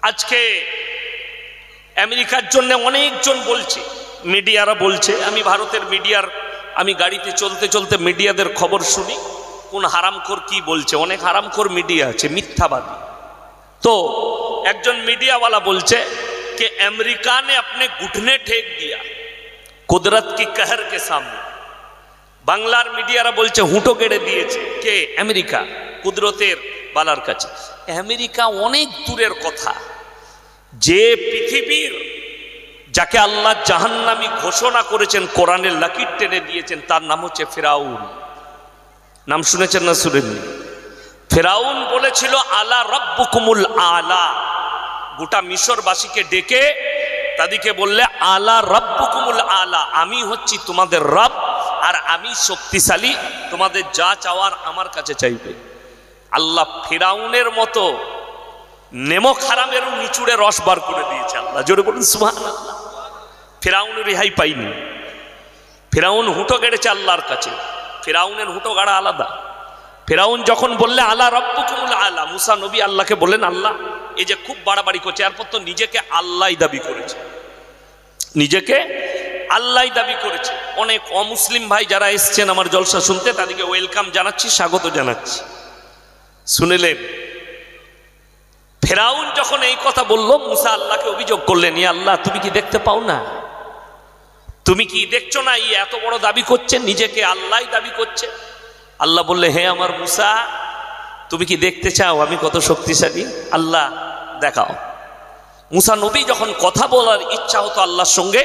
আজকে আমেরিকার জন্য অনেকজন বলছে, মিডিয়ারা বলছে, আমি ভারতের মিডিয়ার, আমি গাড়িতে চলতে চলতে মিডিয়াদের খবর শুনি কোন হারামখোর কি বলছে। অনেক হারামখোর মিডিয়া আছে, মিথ্যাবাদী। तो একজন मीडियावाला बोलছে कि अमेरिका ने अपने घुटने टेक दिया कुदरत की कहर के सामने। বাংলার মিডিয়ারা বলছে হুঁটো কেড়ে দিয়েছে কে? আমেরিকা, কুদরতের বালার কাছে। আমেরিকা অনেক দূরের কথা। যে পৃথিবীর যাকে আল্লাহ জাহান্নামী ঘোষণা করেছেন, কোরআনের লাকির টেনে দিয়েছেন, তার নাম হচ্ছে ফিরাউন। নাম শুনেছেন না শুনেননি? ফিরাউন বলেছিল আলা রাব্বুকুমুল আলা। গোটা মিশরবাসীকে ডেকে তাদেরকে বললে আলা রাব্বুকুমুল আলা, আমি হচ্ছি তোমাদের রব আর আমি শক্তিশালী, তোমাদের যা চাওয়ার আমার কাছে চাইবে। আল্লাহ ফিরাউনের মতো নেমক হারামেরও নিচুড়ে রস বার করে দিয়েছে আল্লাহ। জোরে বলুন সুবহানাল্লাহ। ফিরাউন রেহাই পাইনি। ফিরাউন হুঁটো গেড়েছে আল্লাহর কাছে। ফিরাউনের হুঁটো গাড়া আলাদা। ফিরাউন যখন বললে আলা রাব্বুকুমুল আলা, মুসা নবী আল্লাহকে বললেন আল্লাহ এই যে খুব বাড়াবাড়ি করছে, এরপর তো নিজেকে আল্লাহই দাবি করেছে, নিজেকে আল্লাহই দাবি করেছে। অনেক অমুসলিম ভাই যারা এসছেন আমার জলসা শুনতে, তাদেরকে ওয়েলকাম জানাচ্ছি, স্বাগত জানাচ্ছি। শুনলেন ফিরাউন যখন এই কথা বলল, মুসা আল্লাহকে অভিযোগ করলেন, ইয়া আল্লাহ তুমি কি দেখতে পাও না? তুমি কি দেখছো না এই এত বড় দাবি করছে, নিজেকে আল্লাহই দাবি করছে? আল্লাহ বললে হে আমার মুসা, তুমি কি দেখতে চাও আমি কত শক্তিশালী? আল্লাহ দেখাও। মুসা নবী যখন কথা বলার ইচ্ছা হতো আল্লাহর সঙ্গে,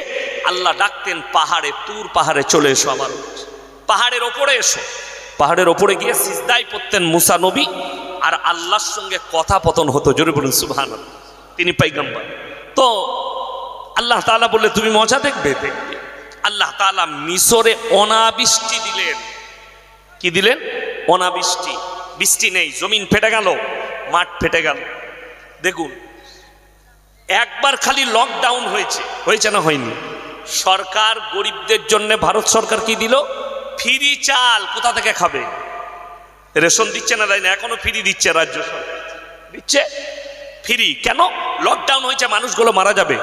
আল্লাহ ডাকতেন পাহাড়ে, তুর পাহাড়ে চলে এসো, আমার পাহাড়ের ওপরে এসো। পাহাড়ের ওপরে গিয়ে সিজদায় পড়তেন মুসা নবী, আর আল্লাহর সঙ্গে কথাপতন হতো। জোরে বলুন সুবহানাল্লাহ। তিনি পয়গম্বর। তো আল্লাহ তাআলা বললে তুমি মজা দেখবে? দেখবে। আল্লাহ তাআলা মিশরে অনাবৃষ্টি দিলেন। কি দিলেন? অনাবৃষ্টি। বৃষ্টি নেই, জমিন ফেটে গেল, মাঠ ফেটে গেল। দেখুন একবার খালি লকডাউন হয়েছে, হয়েছে না হয়নি? সরকার গরিবদের জন্য, ভারত সরকার কি দিল? ফ্রি চাল। কোথা থেকে খাবে? রেশন দিচ্ছে না, দেয় না? এখনো ফ্রি দিচ্ছে, রাজ্য সরকার দিচ্ছে ফ্রি। কেন? লকডাউন হয়েছে, মানুষগুলো মারা যাবে।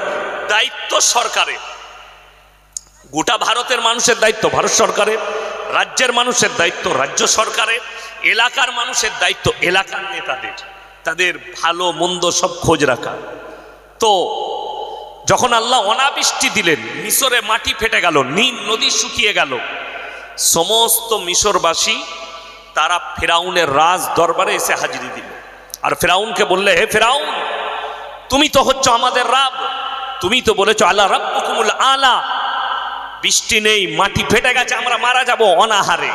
দায়িত্ব সরকারের, গোটা ভারতের মানুষের দায়িত্ব ভারত সরকারের, রাজ্যের মানুষের দায়িত্ব রাজ্য সরকারের, এলাকার মানুষের দায়িত্ব এলাকার নেতাদের, তাদের ভালো মন্দ সব খোঁজ রাখা। তো যখন আল্লাহ অনাবৃষ্টি দিলেন, মিশরে মাটি ফেটে গেল, নীল নদী শুকিয়ে গেল, সমস্ত মিশরবাসী তারা ফিরাউনের রাজ দরবারে এসে হাজিরি দিল। আর ফিরাউনকে বললে হে ফিরাউন, তুমি তো হচ্ছ আমাদের রব, তুমি তো বলেছো আলা রাব্বুকুমুল আলা, বৃষ্টি নেই, মাটি ফেটে গেছে, আমরা মারা যাব অনাহারে,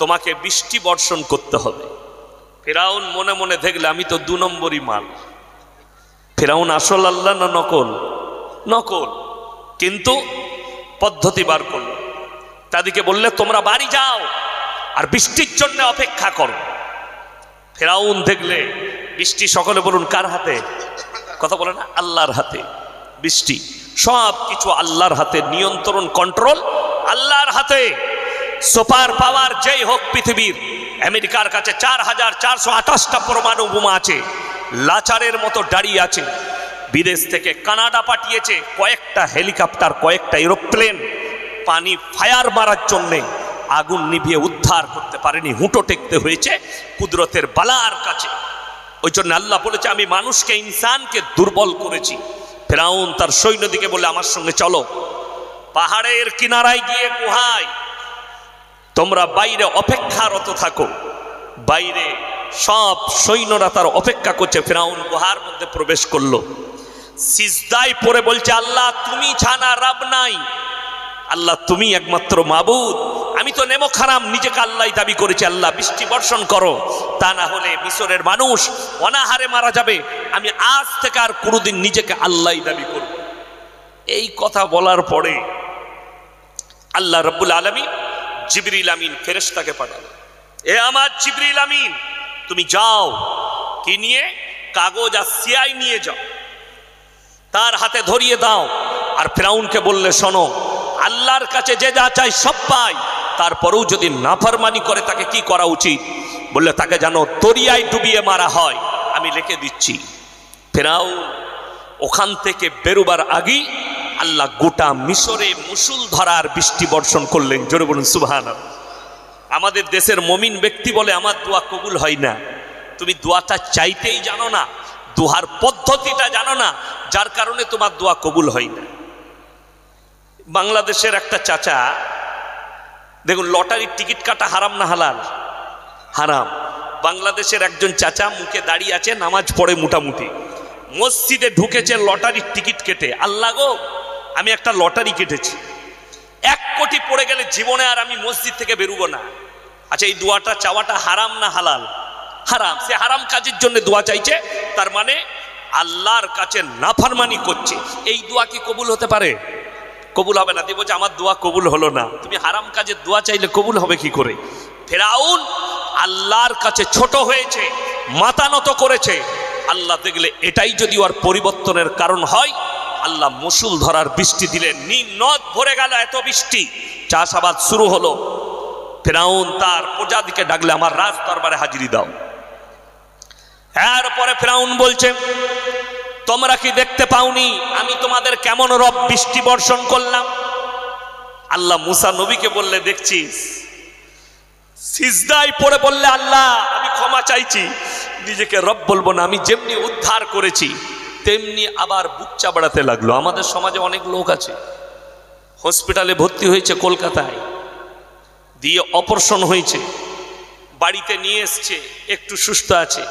তোমাকে বৃষ্টি বর্ষণ করতে হবে। ফিরাউন মনে মনে দেখলে আমি তো 2 নম্বরই মাল। ফিরাউন আসল আল্লাহ না নকল? নকল। কিন্তু পদ্ধতি বার করল। তাদেরকে বললে তোমরা বাড়ি যাও আর বৃষ্টির জন্য অপেক্ষা করো। ফিরাউন দেখলে বৃষ্টি, সকলে বলুন কার হাতে? কথা বলে না? আল্লাহর হাতে বৃষ্টি। সব কিছু আল্লাহর হাতে, নিয়ন্ত্রণ কন্ট্রোল আল্লাহর হাতে। সুপার পাওয়ার যেই হোক পৃথিবীর, আমেরিকার কাছে 4428টা পরমাণু বোমা আছে, লাচারের মতো দাঁড়িয়ে আছে। বিদেশ থেকে কানাডা পাঠিয়েছে কয়েকটা হেলিকপ্টার, কয়েকটা এরোপ্লেন, পানি ফায়ার মারার জন্যে। আগুন নিভিয়ে উদ্ধার করতে পারেনি, হুঁটো টেকতে হয়েছে কুদরতের বালার কাছে। ওই জন্য আল্লাহ বলেছে আমি মানুষকে, ইনসানকে দুর্বল করেছি। ফিরাউন তার সৈন্যদিকে বলে আমার সঙ্গে চলো, পাহাড়ের কিনারায় গিয়ে গুহায় তোমরা বাইরে অপেক্ষারত থাকো। বাইরে সব সৈন্যরা তার অপেক্ষা করছে। ফিরাউন গুহার মধ্যে প্রবেশ করলো, সিজদায় পড়ে বলছে আল্লাহ তুমি ছাড়া রব নাই, আল্লাহ তুমি একমাত্র মাবুদ। আমি তো নেমক হারাম, নিজেকে আল্লাহ দাবি করেছি, আল্লাহ বৃষ্টি বর্ষণ করো, তা না হলে মিশরের মানুষ অনাহারে মারা যাবে। আমি আজ থেকে আর কোনোদিন নিজেকে আল্লাহ দাবি করব। এই কথা বলার পরে আল্লাহ রাব্বুল আলামিন জিবরিল আমিন ফেরেশতাকে পাঠালেন। এ আমার জিবরিল আমিন, তুমি যাও, কি নিয়ে? কাগজ আর সিয়াই নিয়ে যাও, তার হাতে ধরিয়ে দাও। আর ফিরাউনকে বললে শোনো, আল্লাহর কাছে যে যা চাই সব পাই, তারপরেও যদি নাফরমানি করে তাকে কি করা উচিত? বললে তাকে যেন দরিয়ায় ডুবিয়ে মারা হয়। আমি লিখে দিচ্ছি, ফেরাউন ওখান থেকে বেরোবার আগেই আল্লাহ গোটা মিশরে মুষলধারার বৃষ্টি বর্ষণ করলেন। জোরে বলুন সুবহানাল্লাহ। আমাদের দেশের মমিন ব্যক্তি বলে আমার দোয়া কবুল হয় না। তুমি দোয়াটা চাইতেই জানো না, দোয়ার পদ্ধতিটা জানো না, যার কারণে তোমার দোয়া কবুল হয় না। বাংলাদেশের একটা চাচা, দেখুন লটারির টিকিট কাটা হারাম না হালাল? হারাম। বাংলাদেশের একজন চাচা মুখে দাঁড়িয়ে আছে, নামাজ পড়ে মোটামুটি, মসজিদে ঢুকেছে লটারির টিকিট কেটে। আল্লাহ গো, আমি একটা লটারি কেটেছি, 1 কোটি পড়ে গেলে জীবনে আর আমি মসজিদ থেকে বেরোবো না। আচ্ছা, এই দোয়াটা চাওয়াটা হারাম না হালাল? হারাম। সে হারাম কাজের জন্য দোয়া চাইছে, তার মানে আল্লাহর কাছে নাফরমানি করছে। এই দোয়া কি কবুল হতে পারে? কবুল হবে না। দেবো যে আমার দোয়া কবুল হলো না। তুমি হারাম কাজের দোয়া চাইলে কবুল হবে কি করে? ফেরাউন আল্লাহর কাছে ছোট হয়েছে, মাথা নত করেছে। আল্লাহ দেখলে এটাই যদি ওর পরিবর্তনের কারণ হয়, আল্লাহ মুষলধারার বৃষ্টি দিলেন, নীল নদ ভরে গেল, এত বৃষ্টি, চাষাবাদ শুরু হলো। ফেরাউন তার প্রজাদিকে ডাকলে আমার রাজ দরবারে হাজিরি দাও। এরপরে ফেরাউন বলছে, তোমরা কি দেখতে পাওনি আমি তোমাদের কেমন রব বৃষ্টি বর্ষণ করলাম? আল্লাহ মুসা নবীকে বললে, দেখছিস? সিজদায় পড়ে বললে, আল্লাহ আমি ক্ষমা চাইছি, নিজেকে রব বলবো না, আমি যেমনি উদ্ধার করেছি তেমনি আবার বুক চাপড়াতে লাগলো। আমাদের সমাজে অনেক লোক আছে, হসপিটালে ভর্তি হয়েছে কলকাতায়, দিয়ে অপারেশন হয়েছে, বাড়িতে নিয়ে এসছে, একটু সুস্থ আছে।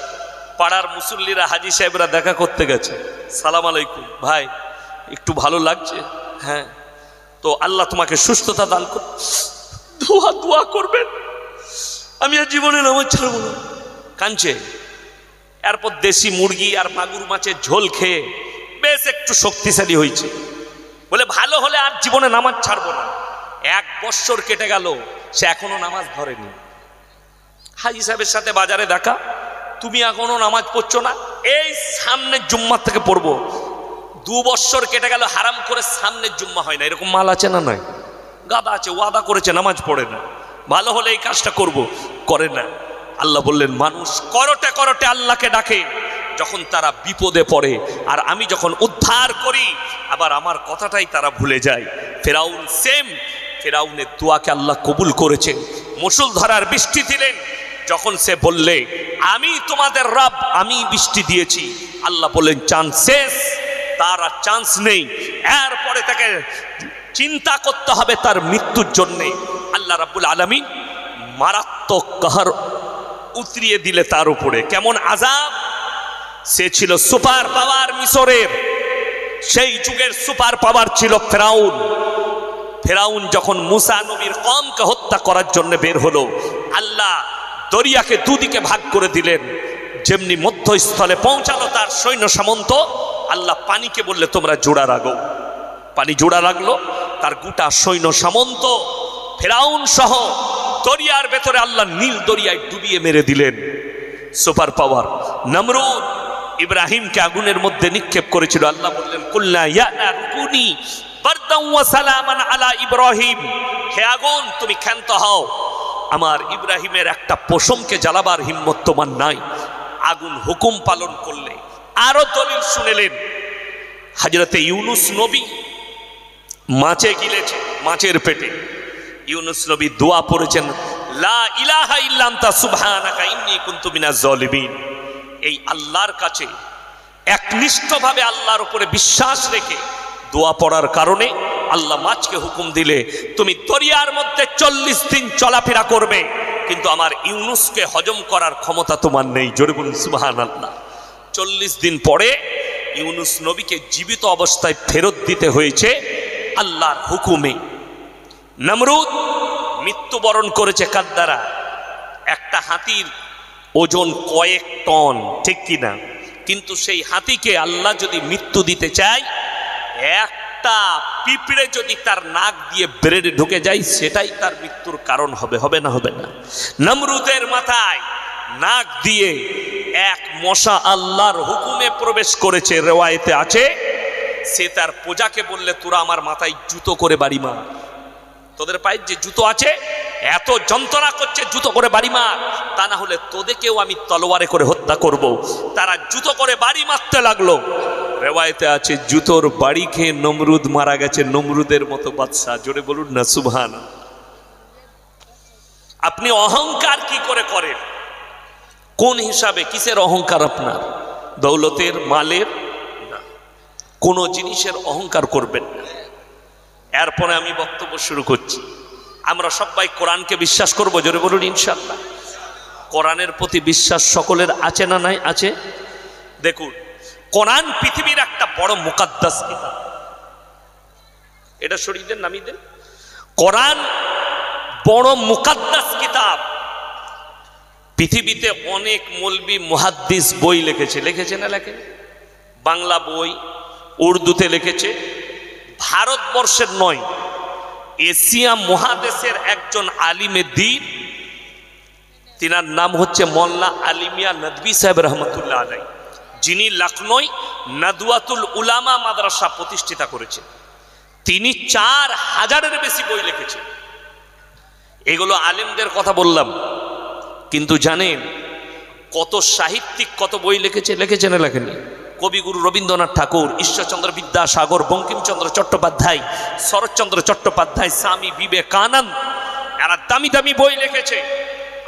পাড়ার মুসল্লিরা, হাজি সাহেবরা দেখা করতে গেছে, সালাম আলাইকুম ভাই, একটু ভালো লাগছে? হ্যাঁ। তো আল্লাহ তোমাকে সুস্থতা দান কর, দোয়া করবেন, আমি আর জীবনে নামাজ ছাড়বো না। কাঁদছে। এরপর দেশি মুরগি আর মাগুর মাছের ঝোল খেয়ে বেশ একটু শক্তিশালী হয়েছে, বলে ভালো হলে আর জীবনে নামাজ ছাড়বো না। 1 বৎসর কেটে গেল, সে এখনো নামাজ ধরেনি। হাজি সাহেবের সাথে বাজারে দেখা, তুমি এখনো নামাজ পড়ছো না? এই সামনের জুম্মা থেকে পড়বো। 2 বৎসর কেটে গেল, হারাম করে সামনের জুম্মা হয় না। এরকম মাল আছে না? নয়, গাদা আছে, ওয়াদা করেছে নামাজ পড়ে না, ভালো হলে এই কাজটা করব, করে না। আল্লাহ বললেন, মানুষ করতে করতে আল্লাহকে ডাকে, যখন তারা বিপদে পড়ে আর আমি যখন উদ্ধার করি, আবার আমার কথাটাই তারা ভুলে যায়। ফেরাউন সেম, ফেরাউনের দোয়াকে আল্লাহ কবুল করেছেন, মুষলধারার বৃষ্টি দিলেন। যখন সে বললে, আমি তোমাদের রব, আমি বৃষ্টি দিয়েছি, আল্লাহ বললেন, চান্স শেষ, তার আর চান্স নেই। এরপরে তাকে চিন্তা করতে হবে তার মৃত্যুর জন্যে। আল্লাহ রাব্বুল আলামিন মারাত্মক কাহার উতরিয়ে দিলে তার উপরে। কেমন আযাব! সে ছিল সুপার পাওয়ার মিশরের, সেই যুগের সুপার পাওয়ার ছিল ফেরাউন। ফেরাউন যখন মুসা নবীর কওমকে হত্যা করার জন্য বের হলো, আল্লাহ দরিয়াকে দুদিকে ভাগ করে দিলেন। যেমনি মধ্যস্থলে পৌঁছালো তার সৈন্য সামন্ত, আল্লাহ পানিকে বললে, তোমরা জোড়া রাখো। পানি জোড়া রাখলো, তার গোটা সৈন্য সামন্ত ফেরাউন সহ দরিয়ার ভেতরে আল্লাহ নীল দরিয়ায় ডুবিয়ে মেরে দিলেন। সুপার পাওয়ার নমরুদ ইব্রাহিমকে আগুনের মধ্যে নিক্ষেপ করেছিল। আল্লাহ বললেন, কুল্লা ইয়া নারকুনি বারদান ওয়া সালামান আলা ইব্রাহিম, হে আগুন তুমি ক্ষান্ত হও, আমার ইব্রাহিমের একটা পশমকে জ্বালাবার হিম্মত তোমার নাই। আগুন হুকুম পালন করলে। আরো দলিল শুনেলেন, হযরতে ইউনুস নবী মাছে গিলেছে, মাছের পেটে ইউনুস নবী দোয়া পড়েছেন, লা ইলাহা ইল্লা আনতা সুবহানাকা ইন্নী কুনতু মিনাজ জালিমিন। এই আল্লাহর কাছে একনিষ্ঠভাবে আল্লাহর উপরে বিশ্বাস রেখে দোয়া পড়ার কারণে আল্লাহ মাছকে হুকুম দিলে, তুমি দরিয়ার মধ্যে 40 দিন চলাফেরা করবে, কিন্তু আমার ইউনুসকে হজম করার ক্ষমতা তোমার নেই। জোরে বলুন সুবহানাল্লাহ। 40 দিন পরে ইউনুস নবীকে জীবিত অবস্থায় ফেরত দিতে হয়েছে আল্লাহর হুকুমে। নমরুদ মৃত্যুবরণ করেছে কার দ্বারা? একটা হাতির ওজন কয়েক টন, ঠিক কিনা? কিন্তু সেই হাতিকে আল্লাহ যদি মৃত্যু দিতে চায়, একটা পিঁপড়ে যদি তার নাক দিয়ে ব্রেডে ঢুকে যায়, সেটাই তার মৃত্যুর কারণ হবে। হবে না? হবে না? নমরুদের মাথায় নাক দিয়ে এক মশা আল্লাহর হুকুমে প্রবেশ করেছে, রেওয়ায়েতে আছে। সে তার প্রজাকে বললে, তোরা আমার মাথায় জুতো করে বাড়ি মার, তোদের পায়ে যে জুতো আছে এত যন্ত্রণা করছে জুতো করে বাড়ি মার, তা না হলে তোদেরকেও আমি তলোয়ারে করে হত্যা করব। তারা জুতো করে বাড়ি মারতে লাগলো। রেওয়ায়েতে আছে জুতোর বাড়ি খেয়ে নমরুদ মারা গেছে, নমরুদের মতো বাদশা। জোরে বলুন না সুবহান। আপনি অহংকার কি করে করেন? কোন হিসাবে? কিসের অহংকার আপনার? দৌলতের, মালের না, কোন জিনিসের অহংকার করবেন না। এরপরে আমি বক্তব্য শুরু করছি। আমরা সবাই কোরআনকে বিশ্বাস করব, জোরে বলুন ইনশাআল্লাহ। কোরআনের প্রতি বিশ্বাস সকলের আছে না নাই? আছে। দেখুন, কোরআন পৃথিবীর একটা বড় মুকাদ্দাস কিতাব। এটা শরীরের নামিয়ে দেন। কোরআন বড় মুকাদ্দাস কিতাব। পৃথিবীতে অনেক মৌলবি মুহাদ্দিস বই লিখেছে, লিখেছে না লেখে? বাংলা বই, উর্দুতে লিখেছে। ভারতবর্ষের নয়, এশিয়া মহাদেশের একজন আলিমে দ্বীন, তিনার নাম হচ্ছে মোল্লা আলী মিয়া নদভী সাহেব রহমতুল্লাহ আলাই, যিনি লখনৌ নদওয়াতুল উলামা মাদ্রাসা প্রতিষ্ঠিতা করেছেন। তিনি 4000-এর বেশি বই লিখেছেন। এগুলো আলেমদের কথা বললাম, কিন্তু জানেন কত সাহিত্যিক কত বই লিখেছে? লিখেছে না লেখেনি? কবিগুরু রবীন্দ্রনাথ ঠাকুর, ঈশ্বরচন্দ্র বিদ্যাসাগর, বঙ্কিমচন্দ্র চট্টোপাধ্যায়, শরৎচন্দ্র চট্টোপাধ্যায়, স্বামী বিবেকানন্দ, এরা দামি দামি বই লিখেছে।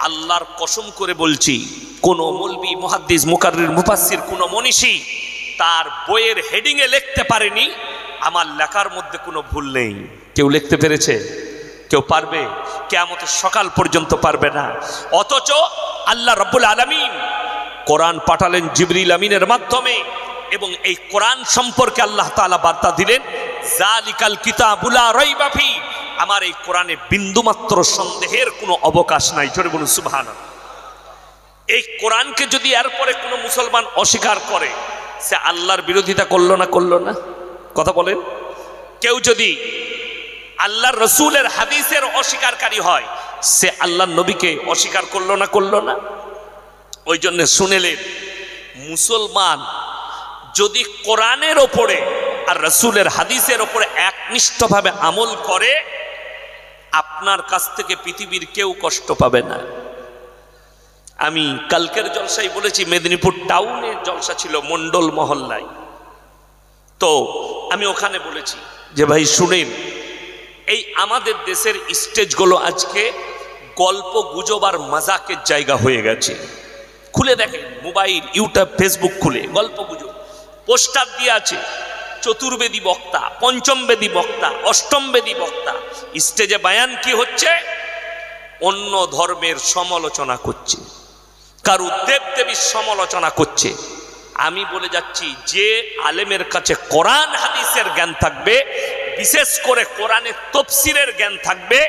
আল্লাহর কসম করে বলছি, কোন মৌলবি, মুহাদ্দিস, মুকাররির, মুফাসসির, কোন মনীষী তার বইয়ের হেডিংয়ে লিখতে পারেনি আমার লেখার মধ্যে কোনো ভুল নেই। কেউ লিখতে পেরেছে? কেউ পারবে? কিয়ামতের সকাল পর্যন্ত পারবে না। অথচ আল্লাহ রাব্বুল আলামিন কোরআন পাঠালেন জিবরিল আমিনের মাধ্যমে, এবং এই কোরআন সম্পর্কে আল্লাহ তাআলা বার্তা দিলেন, যালিকাল কিতাবুল লা রাইবা ফি, আমার এই কোরআনে বিন্দুমাত্র সন্দেহের কোনো অবকাশ নাই। জোরে বলুন সুবহানাল্লাহ। এই কোরআনকে যদি এরপরে কোনো মুসলমান অস্বীকার করে, সে আল্লাহর বিরোধিতা করলো না? করলো না? কথা বলেন। কেউ যদি আল্লাহর রসুলের হাদিসের অস্বীকারী হয়, সে আল্লাহর নবীকে অস্বীকার করলো না? করলো না? ওই জন্য শুনেলেন, মুসলমান যদি কোরআনের ওপরে আর রসুলের হাদিসের ওপরে একনিষ্ঠভাবে আমল করে, আপনার কাছ থেকে পৃথিবীর কেউ কষ্ট পাবে না। আমি কালকের জলসায় বলেছি, মেদিনীপুর টাউনের জলসা ছিল মন্ডল মহল্লায়। তো আমি ওখানে বলেছি যে ভাই শুনেন, এই আমাদের দেশের স্টেজগুলো আজকে গল্প গুজব আর মজাকের জায়গা হয়ে গেছে। খুলে দেখেন মোবাইল, ইউটিউব, ফেসবুক খুলে গল্প গুজব পোস্টার দিয়ে আছে। চতুর্বেদী বক্তা, পঞ্চম বেদী বক্তা, অষ্টম বেদী বক্তা, স্টেজে বায়ান কি হচ্ছে? অন্য ধর্মের সমালোচনা করছে, কারু দেব দেবীর সমালোচনা করছে। আমি বলে যাচ্ছি, যে আলেমের কাছে কোরআন হাদিসের জ্ঞান থাকবে, বিশেষ করে কোরআনের তাফসীরের জ্ঞান থাকবে,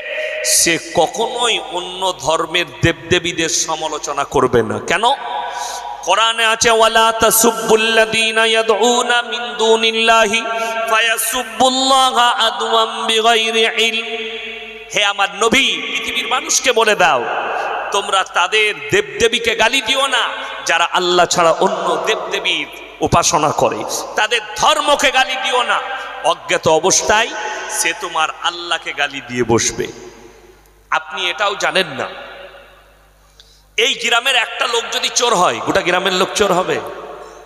সে কখনোই অন্য ধর্মের দেবদেবীদের সমালোচনা করবে না। কেন? কোরআনে আছে, ওয়ালা তাসুব্বুল্লাযীনা ইয়াদউনা মিন দুনিল্লাহি ফায়াসুব্বুল্লাহা আদওয়াম বিগাইরি ইলম। হে আমার নবী, পৃথিবীর মানুষকে বলে দাও, তোমরা তাদের দেবদেবীকে গালি দিও না যারা আল্লাহ ছাড়া অন্য দেবদেবীর উপাসনা করে। তাদের ধর্মকে গালি দিও না। অজ্ঞাত অবস্থায় সে তোমার আল্লাহকে গালি দিয়ে বসবে। আপনি এটাও জানেন না, এই গ্রামের একটা লোক যদি চোর হয়, গোটা গ্রামের লোক চোর হবে?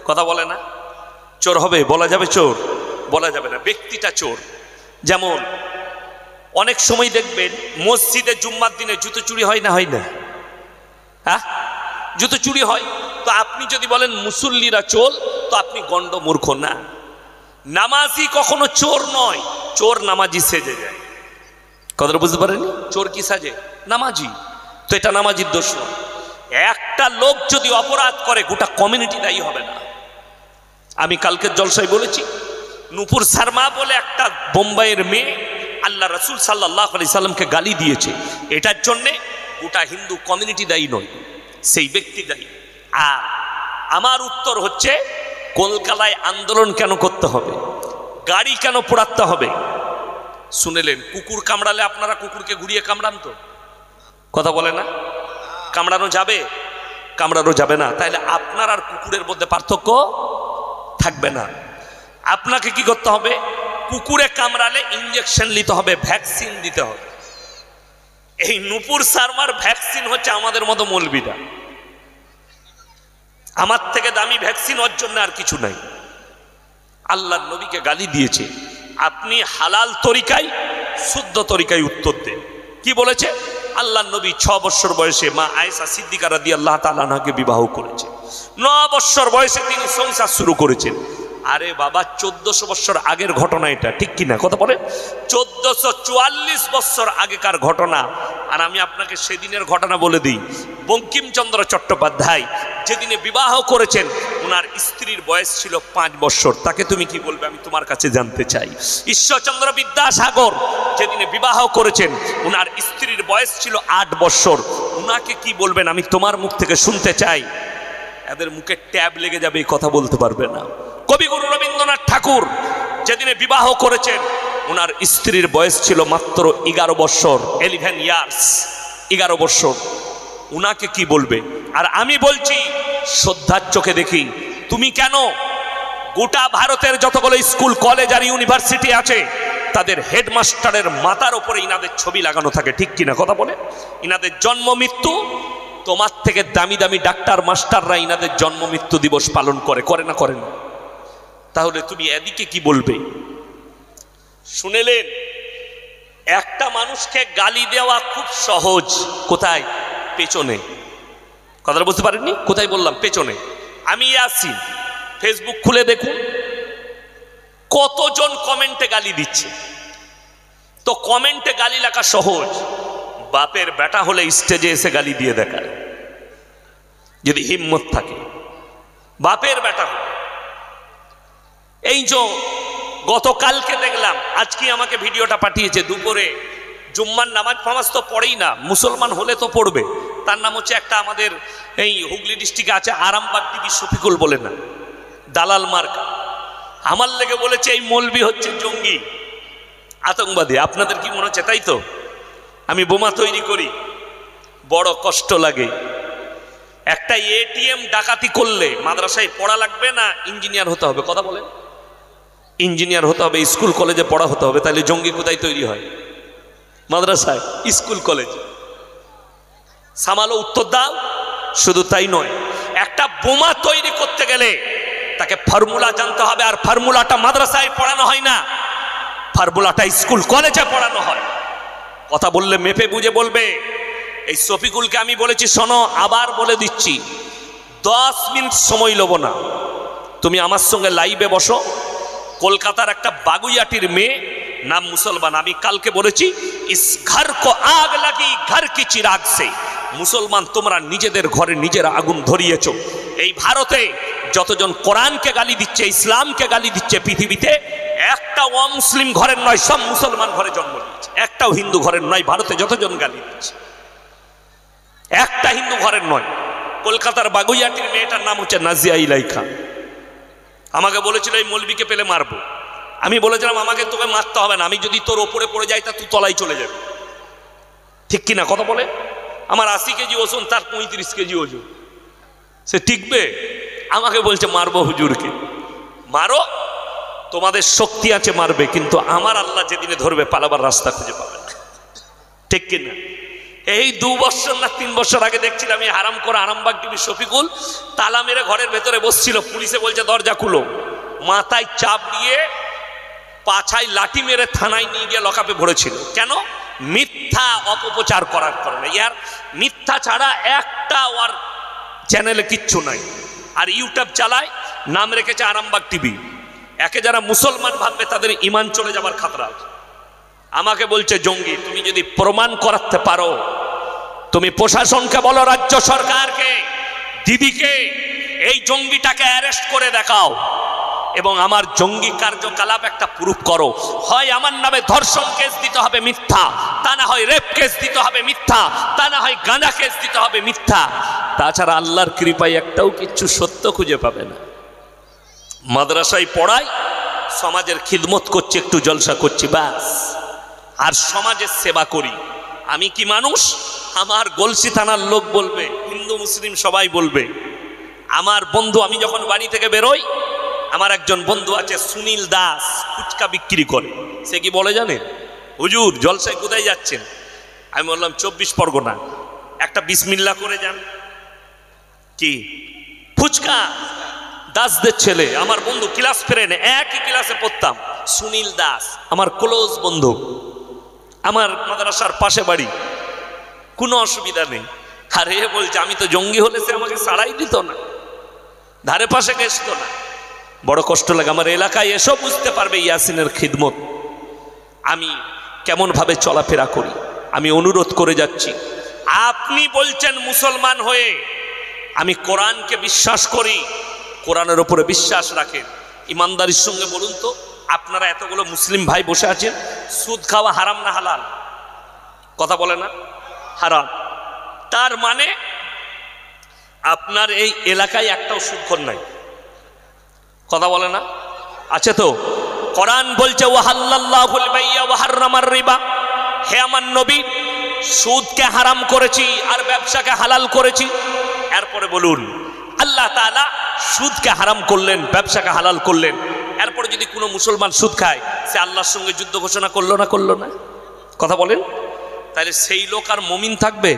কথা বলে না? চোর হবে? বলা যাবে চোর? বলা যাবে না। ব্যক্তিটা চোর। যেমন অনেক সময় দেখবেন মসজিদে জুম্মার দিনে জুতো চুরি হয় না? হয় না? হ্যাঁ, জুতো চুরি হয়। তো আপনি যদি বলেন মুসল্লিরা চোর, তো আপনি গণ্ড মূর্খ না। নামাজি কখনো চোর নয়, চোর নামাজি সেজে যায়। কথাটা বুঝতে পারেনি? চোর কি সাজে? নামাজি। তো এটা নামাজির দোষ নয়। একটা লোক যদি অপরাধ করে, গোটা কমিউনিটি দায়ী হবে না। আমি কালকের জলসায় বলেছি, নূপুর শর্মা বলে একটা বোম্বাইয়ের মেয়ে আল্লাহ রসুল সাল্লাল্লাহু আলাইহি সাল্লামকে গালি দিয়েছে। এটার জন্যে গোটা হিন্দু কমিউনিটি দায়ী নয়, সেই ব্যক্তি দায়ী। আর আমার উত্তর হচ্ছে, কলকাতায় আন্দোলন কেন করতে হবে? গাড়ি কেন পোড়াতে হবে? শুনেলেন, কুকুর কামড়ালে আপনারা কুকুরকে ঘুরিয়ে কামড়ান তো? কথা বলে না? কামড়ানো যাবে? কামড়ানো যাবে না। তাইলে আপনার আর কুকুরের মধ্যে পার্থক্য থাকবে না। আপনাকে কি করতে হবে? কুকুরে কামড়ালে ইঞ্জেকশন নিতে হবে, ভ্যাকসিন দিতে হবে। এই নুপুর শর্মার ভ্যাকসিন হচ্ছে আমাদের মতো মৌলবীরা। আমার থেকে দামি ভ্যাকসিন ওর জন্য আর কিছু নাই। আল্লাহর নবীকে গালি দিয়েছে, আপনি হালাল তরিকায় শুদ্ধ তরিকায় উত্তর দেন। কি বলেছে? আল্লাহর নবী 6 বছর বয়সে মা আয়েশা সিদ্দিকা রাদিয়াল্লাহু তাআলা আনহাকে বিবাহ করেছে। 9 বছর বয়সে তিনি সংসার শুরু করেছেন। আরে বাবা, 1400 বছর আগের ঘটনা এটা, ঠিক কিনা কথা বলে? 1444 বছর আগেকার ঘটনা। আর আমি আপনাকে সেদিনের ঘটনা বলে দিই। বঙ্কিমচন্দ্র চট্টোপাধ্যায় যেদিনে বিবাহ করেছেন, ওনার স্ত্রীর বয়স ছিল 5 বছর। তাকে তুমি কি বলবে আমি তোমার কাছে জানতে চাই। ঈশ্বরচন্দ্র বিদ্যাসাগর যেদিনে বিবাহ করেছেন, ওনার স্ত্রীর বয়স ছিল 8 বছর। ওনাকে কি বলবেন আমি তোমার মুখ থেকে শুনতে চাই। এদের মুখে ট্যাব লেগে যাবে, এই কথা বলতে পারবে না। কবিগুরু রবীন্দ্রনাথ ঠাকুর যেদিনে বিবাহ করেছেন, ওনার স্ত্রীর বয়স ছিল মাত্র 11 বছর, 11 ইয়ার্স, 11 বছর। উনাকে কি বলবে? আর আমি বলছি শ্রদ্ধার চোখে দেখি, তুমি কেন গোটা ভারতের যতগুলো স্কুল কলেজ আর ইউনিভার্সিটি আছে, তাদের হেডমাস্টারের মাথার উপরে ইনাদের ছবি লাগানো থাকে, ঠিক কিনা কথা বলে? ইনাদের জন্ম মৃত্যু, তোমার থেকে দামি দামি ডাক্তার মাস্টাররা ইনাদের জন্ম মৃত্যু দিবস পালন করে না করে না? তাহলে তুমি এদিকে কি বলবে? শুনেলেন, একটা মানুষকে গালি দেওয়া খুব সহজ। কোথায়? পেছনে। কথাটা বুঝতে পারেননি? কোথায় বললাম? পেছনে। আমি ইয়াসিন, ফেসবুক খুলে দেখুন কতজন কমেন্টে গালি দিচ্ছে। তো কমেন্টে গালি লেখা সহজ, বাপের বেটা হলে স্টেজে এসে গালি দিয়ে দেখায়, যদি হিম্মত থাকে। বাপের বেটা হলে। এই যে গতকালকে দেখলাম, আজকে আমাকে ভিডিওটা পাঠিয়েছে দুপুরে, জুম্মার নামাজ ফামাজ তো পড়েই না, মুসলমান হলে তো পড়বে। তার নাম হচ্ছে একটা আমাদের এই হুগলি ডিস্ট্রিক্টে আছে, আরামবাগ টিভি শফিকুল বলে না, দালাল মার্কা। আমার লেগে বলেছে এই মৌলবি হচ্ছে জঙ্গি, আতঙ্কবাদী। আপনাদের কি মনে হচ্ছে? তাই তো। আমি বোমা তৈরি করি, বড় কষ্ট লাগে। একটা এটিএম ডাকাতি করলে মাদ্রাসায় পড়া লাগবে না ইঞ্জিনিয়ার হতে হবে? কথা বলেন। ইঞ্জিনিয়ার হতে হবে, স্কুল কলেজে পড়া হতে হবে। তাহলে জঙ্গি কোথায় তৈরি হয়? মাদ্রাসায়, স্কুল কলেজ। সামালো উত্তর দাও। শুধু তাই নয়, একটা বোমা তৈরি করতে গেলে তাকে ফর্মুলা জানতে হবে, আর ফর্মুলাটা মাদ্রাসায় পড়ানো হয় না, ফর্মুলাটা স্কুল কলেজে পড়ানো হয়। কথা বললে মেপে বুঝে বলবে। এই শফিকুলকে আমি বলেছি, শোনো, আবার বলে দিচ্ছি, 10 মিনিট সময় লব না, তুমি আমার সঙ্গে লাইভে বসো। কলকাতার একটা বাগুইয়াটির মেয়ে, নাম মুসলমান। আমি কালকে বলেছি, ইস ঘর কো আগ লাগি ঘর কি চিরাগ সে। মুসলমান, তোমরা নিজেদের ঘরে নিজেরা আগুন ধরিয়েছ। এই ভারতে যতজন কোরআনকে গালি দিচ্ছে, ইসলামকে গালি দিচ্ছে, পৃথিবীতে একটা অমুসলিম ঘরের নয়, সব মুসলমান ঘরে জন্ম নিয়েছে। একটাও হিন্দু ঘরের নয় ভারতে যতজন গালি দিচ্ছে, একটা হিন্দু ঘরের নয়। কলকাতার বাগুইয়াটির মেয়েটার নাম হচ্ছে নাজিয়া ইলাইখা। আমাকে বলেছিল এই মৌলবীকে পেলে মারবো। আমি বলেছিলাম আমাকে তোকে মারতে হবে না, আমি যদি তোর ওপরে পড়ে যাই তা তুই তলায় চলে যাবে, ঠিক কিনা কথা বলে? আমার 80 কেজি ওজন, তার 35 কেজি ওজন, সে টিকবে? আমাকে বলছে মারবো হুজুরকে। মারো, তোমাদের শক্তি আছে মারবে, কিন্তু আমার আল্লাহ যেদিনে ধরবে পালাবার রাস্তা খুঁজে পাবে না, ঠিক কিনা? এই 2 বছর না 3 বছর আগে দেখছিলাম এই হারাম করে আরামবাগ টিভি শফিকুল তালা মেরে ঘরের ভেতরে বসছিল। পুলিশে বলছে দরজা খুলো, মাথায় চাপ দিয়ে পাছায় লাঠি মেরে থানায় নিয়ে গিয়ে লকআপে ভরেছিল। কেন? মিথ্যা অপপ্রচার করার কারণে। ইয়ার মিথ্যা ছাড়া একটা ওর চ্যানেলে কিচ্ছু নাই। আর ইউটিউব চালায়, নাম রেখেছে আরামবাগ টিভি। একে যারা মুসলমান ভাববে তাদের ইমান চলে যাবার খাতরা আছে। আমাকে বলছে জঙ্গি। তুমি যদি প্রমাণ করাতে পারো, তুমি প্রশাসনকে বলো, রাজ্য সরকারকে, দিদিকে, এই জঙ্গিটাকে অ্যারেস্ট করে দেখাও এবং আমার জঙ্গি কার্যকলাপ একটা প্রুফ করো। হয় আমার নামে ধর্ষণ কেস দিতে হবে, মিথ্যা, তা না হয় রেপ কেস দিতে হবে, মিথ্যা, তা না হয় গাঁজা কেস দিতে হবে, মিথ্যা। তাছাড়া আল্লাহর কৃপায় একটাও কিচ্ছু সত্য খুঁজে পাবে না। মাদ্রাসায় পড়াই, সমাজের খিদমত করছি, একটু জলসা করছি, বাস। আর সমাজের সেবা করি। আমি কি মানুষ? আমার গলসি থানার লোক বলবে, হিন্দু মুসলিম সবাই বলবে। আমার বন্ধু, আমি যখন বাড়ি থেকে বেরোই, আমার একজন বন্ধু আছে সুনীল দাস, ফুচকা বিক্রি করে। সে কি বলে জানেন? হুজুর জলসায় কোথায় যাচ্ছেন? আমি বললাম 24 পরগনা, একটা বিসমিল্লাহ করে যান। কি ফুচকা দাসদের ছেলে, আমার বন্ধু, ক্লাস ফ্রেন্ড, একই ক্লাসে পড়তাম, সুনীল দাস আমার ক্লোজ বন্ধু, আমার মাদ্রাসার পাশে বাড়ি, কোনো অসুবিধা নেই। আর এ বলছে আমি তো জঙ্গি হলে সে আমাকে ছাড়াই দিত না, ধারে পাশে গেছত না। বড় কষ্ট লাগে। আমার এলাকায় এসো বুঝতে পারবে ইয়াসিনের খিদমত আমি কেমন ভাবে চলাফেরা করি। আমি অনুরোধ করে যাচ্ছি, আপনি বলছেন মুসলমান হয়ে আমি কোরআনকে বিশ্বাস করি, কোরআনের উপরে বিশ্বাস রাখেন, ইমানদারির সঙ্গে বলুন তো, আপনারা এতগুলো মুসলিম ভাই বসে আছেন, সুদ খাওয়া হারাম না হালাল? কথা বলে না হারাম। তার মানে আপনার এই এলাকায় একটাও সুদখোর নাই, কথা বলে না? আছে তো? কোরআন বলছে ওয়াহাল্লাল্লাহুল বাইয়া ওয়া হাররামার রিবা, হে আমার নবী সুদকে হারাম করেছি আর ব্যবসাকে হালাল করেছি। এরপরে বলুন আল্লাহ তাআলা সুদকে হারাম করলেন, ব্যবসাকে হালাল করলেন। এরপরে যদি কোনো মুসলমান সুদ খায়, সে আল্লাহর সঙ্গে যুদ্ধ ঘোষণা করলো না করলো না? কথা বলেন। তাহলে সেই লোক আর মুমিন থাকবে?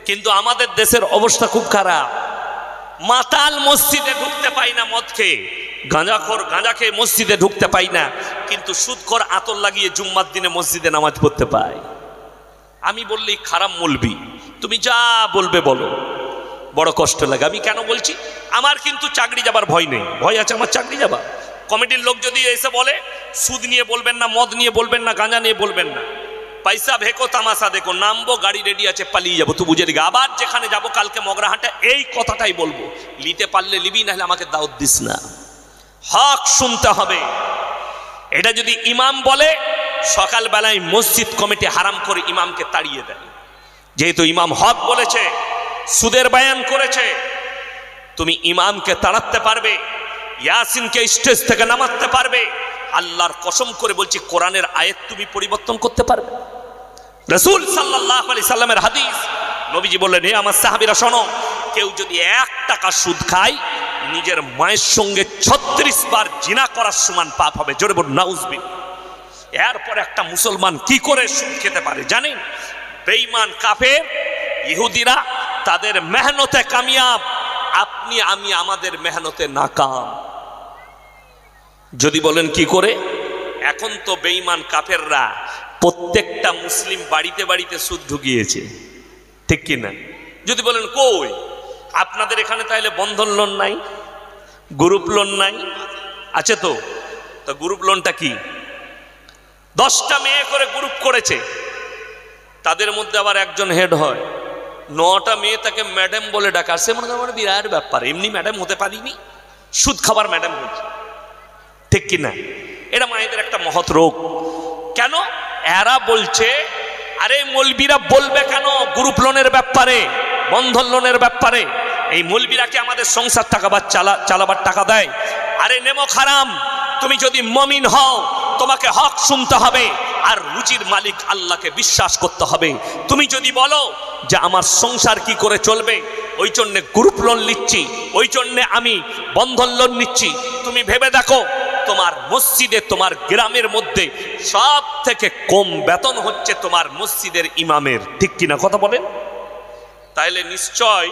কিন্তু আমাদের দেশের অবস্থা খুব খারাপ। মাতাল মসজিদে ঢুকতে পাই না মদ খেয়ে, গাঁজাখোর গাঁজা খেয়ে মসজিদে ঢুকতে পাই না, কিন্তু সুদখোর আতর লাগিয়ে জুম্মার দিনে মসজিদে নামাজ পড়তে পাই। আমি বললেই খারাপ মৌলবি, তুমি যা বলবে বলো। বড় কষ্ট লাগে। আমি কেন বলছি? আমার কিন্তু চাকরি যাবার ভয় নেই। ভয় আছে আমার চাকরি যাবার? কমিটির লোক যদি এসে বলে সুদ নিয়ে বলবেন না, মদ নিয়ে বলবেন না, গাঁজা নিয়ে বলবেন না, পয়সা ভেকো তামাশা দেখো, নামবো, গাড়ি রেডি আছে, পালিয়ে যাবো, তুই বুঝে দিকে। আবার যেখানে যাবো কালকে মগরাহাটে এই কথাটাই বলবো, নিতে পারলে নিবি, নাহলে আমাকে দাওয়াত দিস না। হক শুনতে হবে। এটা যদি ইমাম বলে, সকালবেলায় মসজিদ কমিটি হারাম করে ইমামকে তাড়িয়ে দেয়। যেহেতু ইমাম হক বলেছে, সুদের বয়ান করেছে, তুমি ইমামকে তাড়াতে পারবে, ইয়াসিনকে স্টেজ থেকে নামাতে পারবে। আল্লাহর কসম করে বলছি, কোরআনের আয়াত তুমি পরিবর্তন করতে পারবে? রাসূল সাল্লাল্লাহু আলাইহি সাল্লামের হাদিস, নবীজি বললেন, হে আমার সাহাবীরা শোনো, কেউ যদি 1 টাকা সুদ খায়, নিজের মায়ের সঙ্গে 36 বার জিনা করার সমান পাপ হবে। জোরে বলুন নাউজুবিল্লাহ। এরপর একটা মুসলমান কি করে সুদ খেতে পারে জানেন? বেঈমান কাফের ইহুদিরা তাদের মেহনতে কামিয়াব, আপনি আমি আমাদের মেহনতে নাকাম। যদি বলেন কি করে? এখন তো বেঈমান কাফেররা প্রত্যেকটা মুসলিম বাড়িতে বাড়িতে সুদ ঢুকিয়েছে, ঠিক কি না? যদি বলেন কই, আপনাদের এখানে তাহলে বন্ধন লোন নাই, গ্রুপ লোন নাই? আছে তো। তো গ্রুপ লোনটা কি? 10টা মেয়ে করে গ্রুপ করেছে, তাদের মধ্যে আবার একজন হেড হয়, 9টা মেয়ে তাকে ম্যাডাম বলে ডাকা। সে মনে করেন বিরাট ব্যাপার, এমনি ম্যাডাম হতে পারিনি, সুদ খাবার ম্যাডাম হয়েছে, ঠিক কি না? এটা মায়েদের একটা মহৎ রোগ। কেন? এরা বলছে, আরে মৌলবীরা বলবে কেন গ্রুপ লোনের ব্যাপারে, বন্ধন লোনের ব্যাপারে? এই মৌলবীরা কি আমাদের সংসার চালাবার টাকা দেয়? আরে নেমো হারাম। তুমি যদি মুমিন হও, তোমাকে হক শুনতে হবে আর রুজির মালিক আল্লাহকে বিশ্বাস করতে হবে। তুমি যদি বলো যে আমার সংসার কি করে চলবে, ওই জন্যে গ্রুপ লোন নিচ্ছি, ওই জন্যে আমি বন্ধন লোন নিচ্ছি, তুমি ভেবে দেখো তোমার মসজিদে, তোমার গ্রামের মধ্যে সব থেকে কম বেতন হচ্ছে তোমার মসজিদের ইমামের, ঠিক কিনা? কথা বলেন। তাইলে নিশ্চয়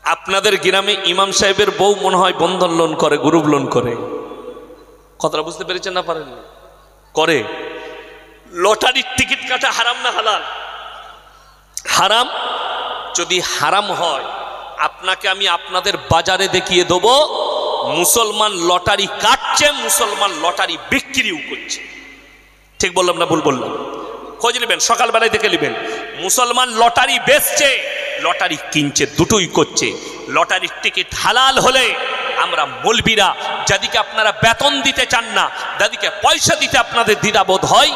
আপনাদের গ্রামে ইমাম সাহেবের বউ মনে হয় বন্ধন লোন করে, গ্রুপ লোন করে। কথাটা বুঝতে পেরেছেন না? পারেন করে। লটারির টিকিট কাটা হারাম না হালাল? হারাম। যদি হারাম হয়, আপনাকে আমি আপনাদের বাজারে দেখিয়ে দেবো মুসলমান লটারি কাটছে, মুসলমান লটারি বিক্রিও করছে। ঠিক বললাম না ভুল বললাম? খোঁজ নেবেন, সকালবেলায় দেখে নেবেন। মুসলমান লটারি বেচছে, লটারি কিনছে, দুটোই করছে। লটারির টিকিট হালাল হলে আমরা মৌলবীরা, যাদিকে আপনারা বেতন দিতে চান না, যাদিকে পয়সা দিতে আপনাদের দ্বিধাবোধ হয়,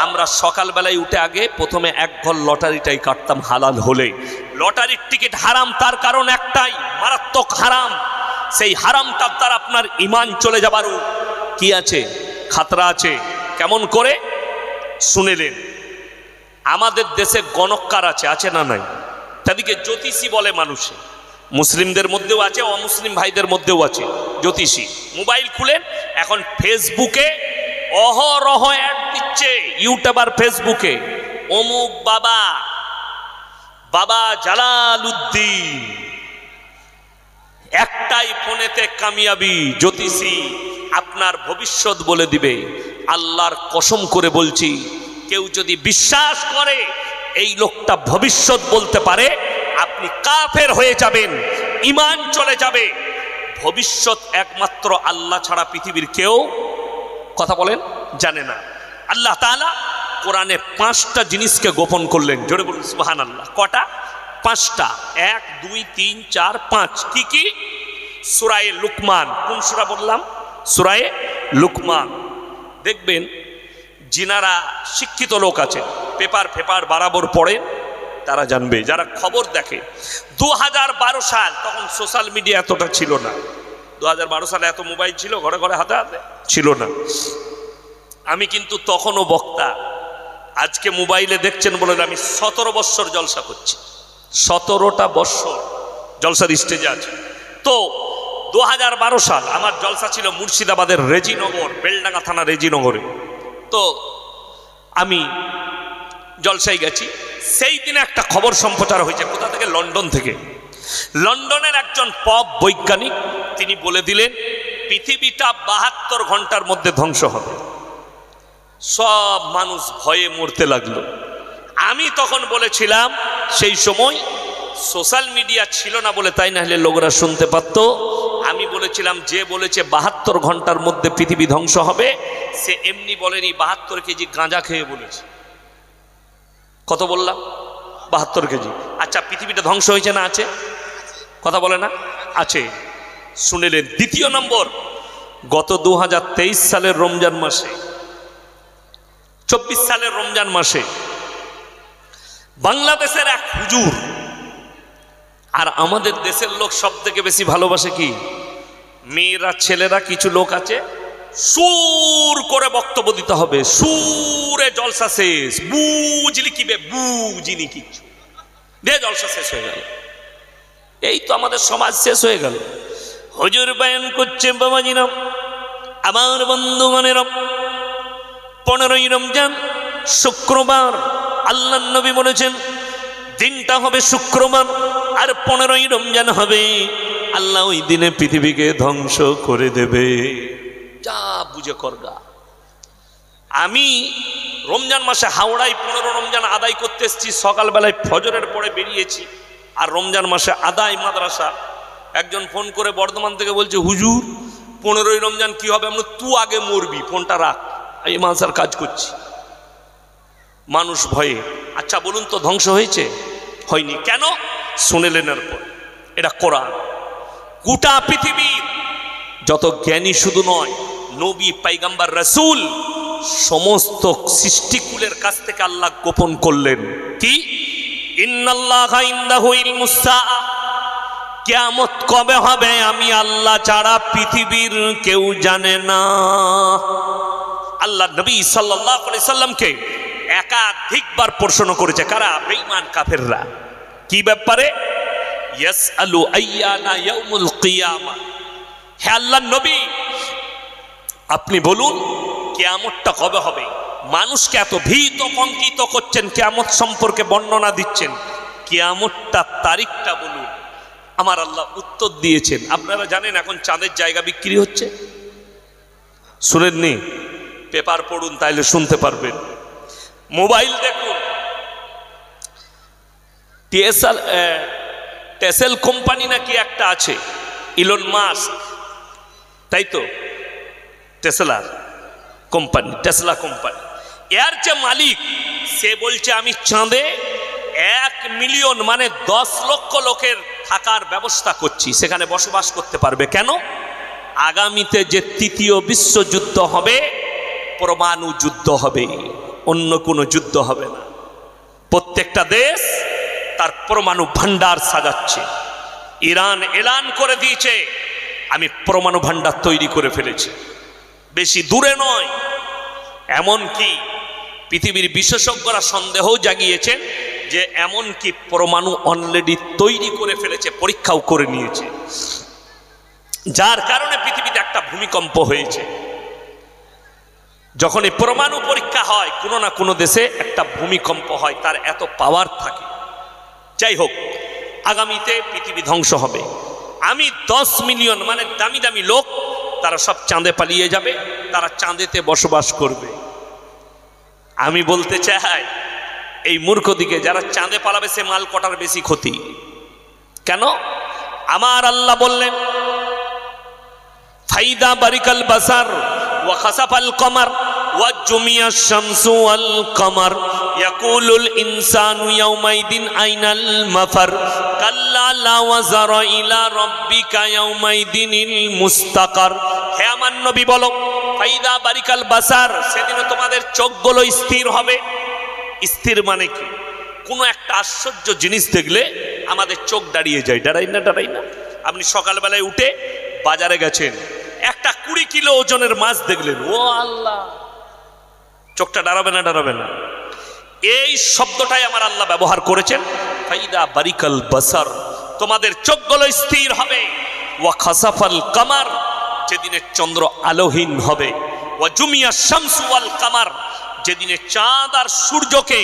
আমরা সকালবেলায় উঠে আগে প্রথমে 1 ঘর লটারিটাই কাটতাম হালাল হলে। লটারির টিকিট হারাম, তার কারণ একটাই, মারাত্মক হারাম। সেই হারামটার দ্বারা আপনার ঈমান চলে যাবার কি আছে, খাতরা আছে। কেমন করে শুনেলেন? আমাদের দেশে গণককার আছে না নাই? তাদেরকে জ্যোতিষী বলে মানুষে, মুসলিমদের মধ্যেও আছে, অমুসলিম ভাইদের মধ্যেও আছে জ্যোতিষী। মোবাইল খুলেন, এখন ফেসবুকে অহরহ অ্যাড দিচ্ছে, ইউটিউবার ফেসবুকে অমুক বাবা, বাবা জালালউদ্দিন, একটাই ফোনেতে কামিয়াবি জ্যোতিষী আপনার ভবিষ্যৎ বলে দিবে। আল্লাহর কসম করে বলছি, কেউ যদি বিশ্বাস করে এই লোকটা ভবিষ্যৎ বলতে পারে, আপনি কাফের হয়ে যাবেন, ঈমান চলে যাবে। ভবিষ্যৎ একমাত্র আল্লাহ ছাড়া পৃথিবীর কেউ, কথা বলেন, জানে না। আল্লাহ তাআলা কোরআনে 5টা জিনিসকে গোপন করলেন। জোরে বলুন সুবহানাল্লাহ। কটা? 5টা। 1 2 3 4 5। কি কি? সূরা লুকমান। কোন সূরা বললাম? সূরা লুকমান। দেখবেন যিনারা শিক্ষিত লোক আছে, পেপার বরাবর পড়েন, তারা জানবে। যারা খবর দেখে, 2012 সাল, তখন সোশ্যাল মিডিয়া এতটা ছিল না। 2012 সালে এত মোবাইল ছিল ঘরে ঘরে, হাতে হাতে ছিল না। আমি কিন্তু তখনও বক্তা। আজকে মোবাইলে দেখছেন বলে আমি 17 বৎসর জলসা করছি, 17টা বৎসর জলসার স্টেজে আছে। তো 2012 সাল আমার জলসা ছিল মুর্শিদাবাদের রেজিনগর, বেলডাঙ্গা থানা রেজিনগরে। তো আমি জলসায় গেছি। সেই দিনে একটা খবর সম্প্রচার হয়েছে। কোথা থেকে? লন্ডন থেকে। লন্ডনের একজন পপ বৈজ্ঞানিক তিনি বলে দিলেন পৃথিবীটা 72 ঘন্টার মধ্যে ধ্বংস হবে। সব মানুষ ভয়ে মরতে লাগলো। আমি তখন বলেছিলাম, সেই সময় সোশ্যাল মিডিয়া ছিল না বলে, তাই না হলে লোকরা শুনতে পারতো। আমি বলেছিলাম, যে বলেছে 72 ঘন্টার মধ্যে পৃথিবী ধ্বংস হবে, সে এমনি বলেনি, 72 কেজি গাঁজা খেয়ে বলেছে। কত বললাম? 72 কেজি। আচ্ছা, পৃথিবীটা ধ্বংস হয়েছে না আছে? কথা বলে না? আছে। শুনেলেন। দ্বিতীয় নম্বর, গত 2023 সালের রমজান মাসে, 24 সালের রমজান মাসে বাংলাদেশের এক হুজুর, আর আমাদের দেশের লোক সব থেকে বেশি ভালোবাসে কি? মেয়েরা, ছেলেরা, কিছু লোক আছে, সুর করে বক্তব্য দিতে হবে, সুরে জলসা শেষ, বুঝলি কি বে, বুঝিনি কিছু, দিয়ে জলসা শেষ হয়ে গেল। এই তো আমাদের সমাজ শেষ হয়ে গেল। হুজুর বয়ান করছে, বাবাজিরা, আমার বন্ধুগণেরা, 15ই রমজান শুক্রবার, আল্লাহ নবী বলেছেন দিনটা হবে শুক্রবার, আর 15ই রমজান হবে। আল্লাহ ওই দিনে পৃথিবীকে ধ্বংস করে দেবে। যা বুঝে করগা। আমি রমজান মাসে হাওড়ায় 15 রমজান আদায় করতে এসেছি। সকালবেলায় ফজরের পরে বেরিয়েছি, আর রমজান মাসে আদায় মাদ্রাসা। একজন ফোন করে বর্ধমান থেকে বলছে, হুজুর 15ই রমজান কি হবে? আমরা, তুই আগে মরবি, ফোনটা রাখ, এই মাদ্রাসার কাজ করছি। মানুষ ভয়ে। আচ্ছা বলুন তো, ধ্বংস হয়েছে? হয়নি। কেন? শুনেলেন এরপর। এটা কোরআন। গোটা পৃথিবীর যত জ্ঞানী শুধু নয়, নবী, পয়গম্বর, রাসূল, সমস্ত সৃষ্টিকুলের কাছ থেকে আল্লাহ গোপন করলেন কি? ইন্নাল্লাহা ইনদাহু ইলমুস সাআ, কিয়ামত কবে হবে আমি আল্লাহ ছাড়া পৃথিবীর কেউ জানে না। আল্লাহ নবী সাল্লাল্লাহু আলাইহি সাল্লামকে একাধিকবার প্রশ্ন করেছে। কারা? বেঈমান কাফেররা। কি ব্যাপারে? ইয়াসআলু আইয়ানা ইয়াউমুল কিয়ামা, হে আল্লাহর নবী আপনি বলুন কিয়ামতটা কবে হবে। মানুষকে এত ভীত কঙ্কিত করছেন, কিয়ামত সম্পর্কে বর্ণনা দিচ্ছেন, কিয়ামতটা তারিখটা বলুন। আমার আল্লাহ উত্তর দিয়েছেন। আপনারা জানেন এখন চাঁদের জায়গা বিক্রি হচ্ছে? শুনেননি? পেপার পড়ুন, তাইলে শুনতে পারবেন। মোবাইল দেখুন, টেসেল কোম্পানি নাকি একটা আছে, ইলন মাস্ক, তাই তো? টেসলা কোম্পানি, এর যে মালিক, সে বলছে আমি চাঁদে 1 মিলিয়ন মানে 10 লক্ষ লোকের থাকার ব্যবস্থা করছি, সেখানে বসবাস করতে পারবে। কেন? আগামীতে যে 3য় বিশ্বযুদ্ধ হবে, পরমাণু যুদ্ধ হবে, অন্য কোনো যুদ্ধ হবে না। প্রত্যেকটা দেশ তার পরমাণু ভান্ডার সাজাচ্ছে। ইরান এলান করে দিয়েছে, আমি পরমাণু ভান্ডার তৈরি করে ফেলেছি। বেশি দূরে নয়, এমনকি পৃথিবীর বিশেষজ্ঞরা সন্দেহ জাগিয়েছেন যে এমনকি পরমাণু অলরেডি তৈরি করে ফেলেছে, পরীক্ষাও করে নিয়েছে, যার কারণে পৃথিবীতে একটা ভূমিকম্প হয়েছে। যখন এই পরমাণু পরীক্ষা হয় কোনো না কোনো দেশে একটা ভূমিকম্প হয়, তার এত পাওয়ার থাকে। যাই হোক, আগামীতে পৃথিবী ধ্বংস হবে। আমি 10 মিলিয়ন মানে দামি দামি লোক, তারা সব চাঁদে পালিয়ে যাবে, তারা চাঁদেতে বসবাস করবে। আমি বলতে চাই এই মূর্খ দিকে যারা চাঁদে পালাবে সে মাল কটার বেশি ক্ষতি। কেন? আমার আল্লাহ বললেন ফাইদা বারিকাল বাসার ওয়া খাসাফাল কমার ওয়া জুমিয়াশ শামসু ওয়াল কমার ইয়াকুলুল ইনসানু ইয়াউমাইদিন আইনাল মাফার কাল্লা লা ওয়াজারা ইলা রাব্বিকা ইয়াউমাইদিনিল মুস্তাকার। হে আমার নবী বলো, ফাইদা বারিকাল বাসার, সেদিন তোমাদের চোখগুলো স্থির হবে। স্থির মানে কি? কোনো একটা আশ্চর্য জিনিস দেখলে আমাদের চোখ দাঁড়িয়ে যায়, দাঁড়াই না? দাঁড়াই না? আপনি সকালবেলায় উঠে বাজারে গেছেন, একটা 20 কিলো ওজনের মাছ দেখলেন, ও আল্লাহ, চোখটা দাঁড়াবে না? দাঁড়াবে না? এই শব্দটাই আমার আল্লাহ ব্যবহার করেছেন, ফাইদা বারিকাল বাসার, তোমাদের চোখগুলো স্থির হবে। ওয়া খাসাফাল কামার, যেদিনে চন্দ্র আলোহীন হবে। ওয়া জুমিয়াশ শামসু ওয়াল কামার, যেদিনে চাঁদ আর সূর্যকে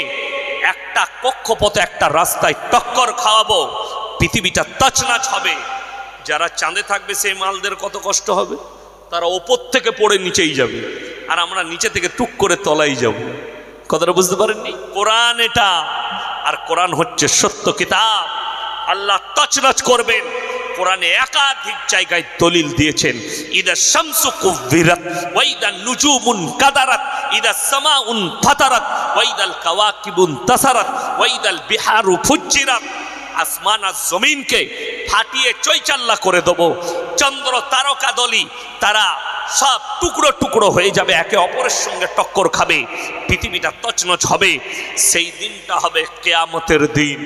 একটা কক্ষপথে একটা রাস্তায় টক্কর খাওয়াবো, পৃথিবীটা তছনছ হবে। যারা চাঁদে থাকবে সেই মালদের কত কষ্ট হবে, তারা ওপর থেকে পড়ে নিচেই যাবে, আর আমরা নিচে থেকে টুক করে তলাই যাব। কথাটা বুঝতে পারেননি? কোরআন এটা, আর কোরআন হচ্ছে সত্য কিতাব। আল্লাহ তছনছ করবেন। কোরআনে একাধিক জায়গায় দলিল দিয়েছেন, ইদা শামসু কুবিরাত ওয়া ইদা নুজুমুন কাদারাত ইদা সামাউন ফাতারাত ওয়া ইদাল কাওয়াকিবুন তাসারাত ওয়া ইদাল বিহারু ফুজ্জিরাত। আসমান আর জমিনকে ফাটিয়ে চৈচাল্লা করে দেব। চন্দ্র তারকা দলি তারা সব টুকরো টুকরো হয়ে যাবে, একে অপরের সঙ্গে টক্কর খাবে, পৃথিবীটা তছনছ হবে। সেই দিনটা হবে কিয়ামতের দিন।